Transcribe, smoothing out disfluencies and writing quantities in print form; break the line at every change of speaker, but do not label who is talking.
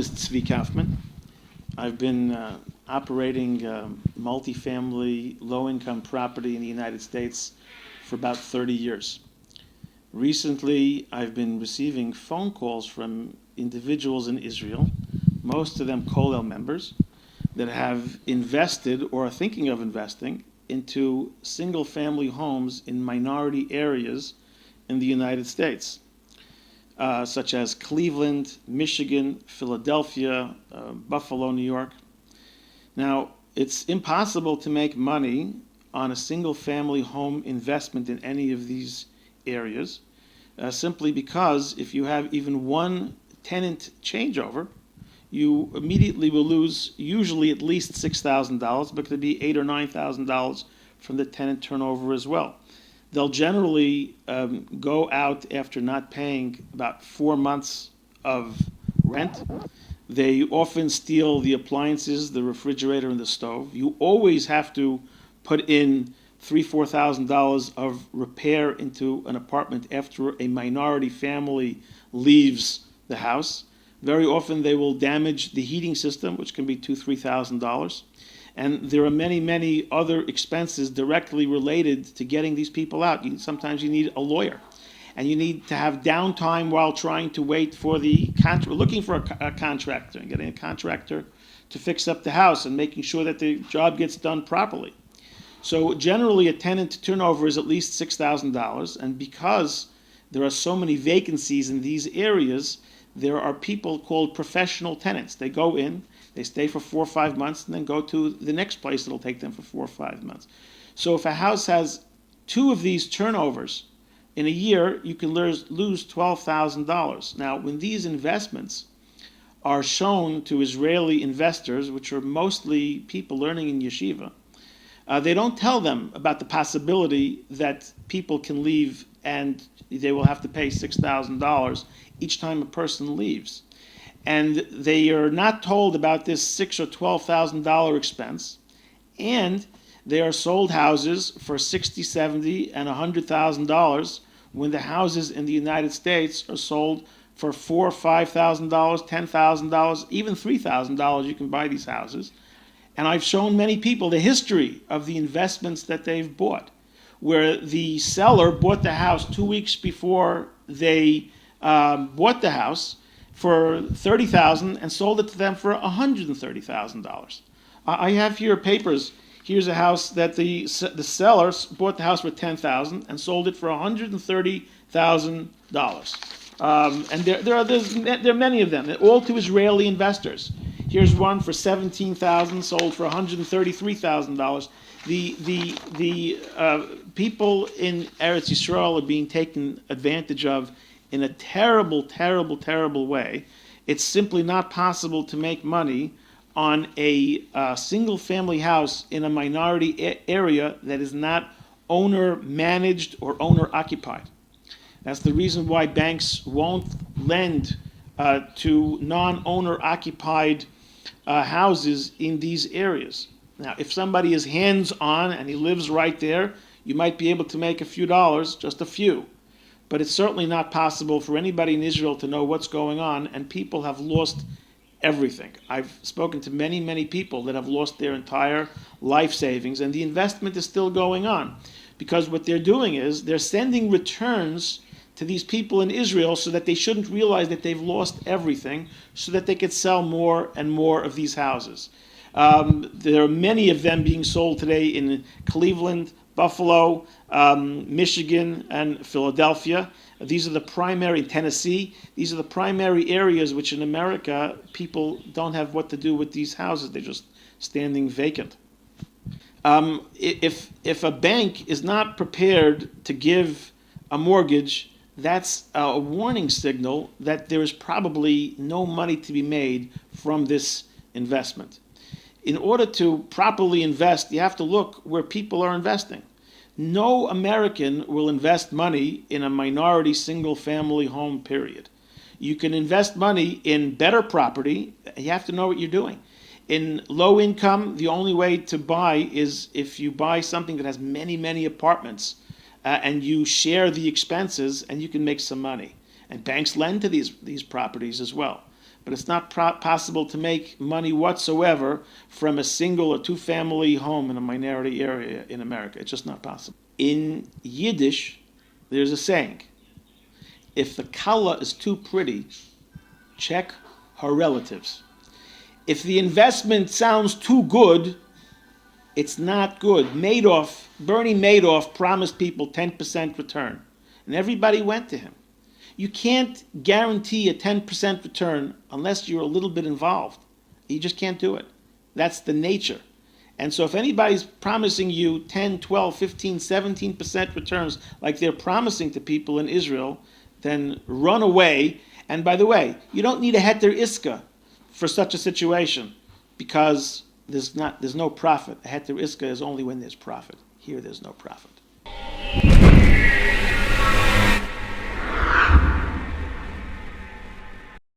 is Tzvi Kaufman. I've been operating multifamily low-income property in the United States for about 30 years. Recently, I've been receiving phone calls from individuals in Israel, most of them Kollel members, that have invested or are thinking of investing into single-family homes in minority areas in the United States, such as Cleveland, Michigan, Philadelphia, Buffalo, New York. Now, it's impossible to make money on a single-family home investment in any of these areas, simply because if you have even one tenant changeover, you immediately will lose usually at least $6,000, but it could be $8,000 or $9,000 from the tenant turnover as well. They'll generally go out after not paying about 4 months of rent. They often steal the appliances, the refrigerator and the stove. You always have to put in $3,000-$4,000 of repair into an apartment after a minority family leaves the house. Very often they will damage the heating system, which can be $2,000-$3,000. And there are many, many other expenses directly related to getting these people out. Sometimes you need a lawyer, and you need to have downtime while trying to wait for looking for a contractor, and getting a contractor to fix up the house and making sure that the job gets done properly. So generally, a tenant turnover is at least $6,000, and because there are so many vacancies in these areas, there are people called professional tenants. They go in, they stay for 4 or 5 months, and then go to the next place that'll take them for 4 or 5 months. So if a house has 2 of these turnovers in a year, you can lose $12,000. Now, when these investments are shown to Israeli investors, which are mostly people learning in yeshiva, they don't tell them about the possibility that people can leave and they will have to pay $6,000 each time a person leaves. And they are not told about this $6,000 or $12,000 expense, and they are sold houses for $60,000, $70,000, and $100,000 when the houses in the United States are sold for $4,000 or $5,000, $10,000, even $3,000. You can buy these houses. And I've shown many people the history of the investments that they've bought, where the seller bought the house 2 weeks before they bought the house for $30,000 and sold it to them for $130,000. I have here papers. Here's a house that the seller bought the house for $10,000 and sold it for $130,000. And there are many of them, all to Israeli investors. Here's one for $17,000, sold for $133,000. The people in Eretz Yisrael are being taken advantage of in a terrible, terrible, terrible way. It's simply not possible to make money on a single-family house in a minority area that is not owner-managed or owner-occupied. That's the reason why banks won't lend to non-owner-occupied houses in these areas. Now, if somebody is hands-on and he lives right there, you might be able to make a few dollars, just a few. But it's certainly not possible for anybody in Israel to know what's going on, and people have lost everything. I've spoken to many, many people that have lost their entire life savings, and the investment is still going on. Because what they're doing is they're sending returns to these people in Israel so that they shouldn't realize that they've lost everything, so that they could sell more and more of these houses. There are many of them being sold today in Cleveland, Buffalo, Michigan, and Philadelphia. These are the primary, Tennessee, these are the primary areas which in America people don't have what to do with these houses. They're just standing vacant. If a bank is not prepared to give a mortgage, that's a warning signal that there is probably no money to be made from this investment. In order to properly invest, you have to look where people are investing. No American will invest money in a minority single-family home, period. You can invest money in better property. You have to know what you're doing. In low income, the only way to buy is if you buy something that has many, many apartments and you share the expenses and you can make some money. And banks lend to these properties as well. but it's not possible to make money whatsoever from a single or two-family home in a minority area in America. It's just not possible. In Yiddish, there's a saying, if the kala is too pretty, check her relatives. If the investment sounds too good, it's not good. Bernie Madoff promised people 10% return, and everybody went to him. You can't guarantee a 10% return unless you're a little bit involved. You just can't do it. That's the nature. And so if anybody's promising you 10, 12, 15, 17% returns like they're promising to people in Israel, then run away. And by the way, you don't need a heter iska for such a situation because there's no profit. A heter iska is only when there's profit. Here there's no profit.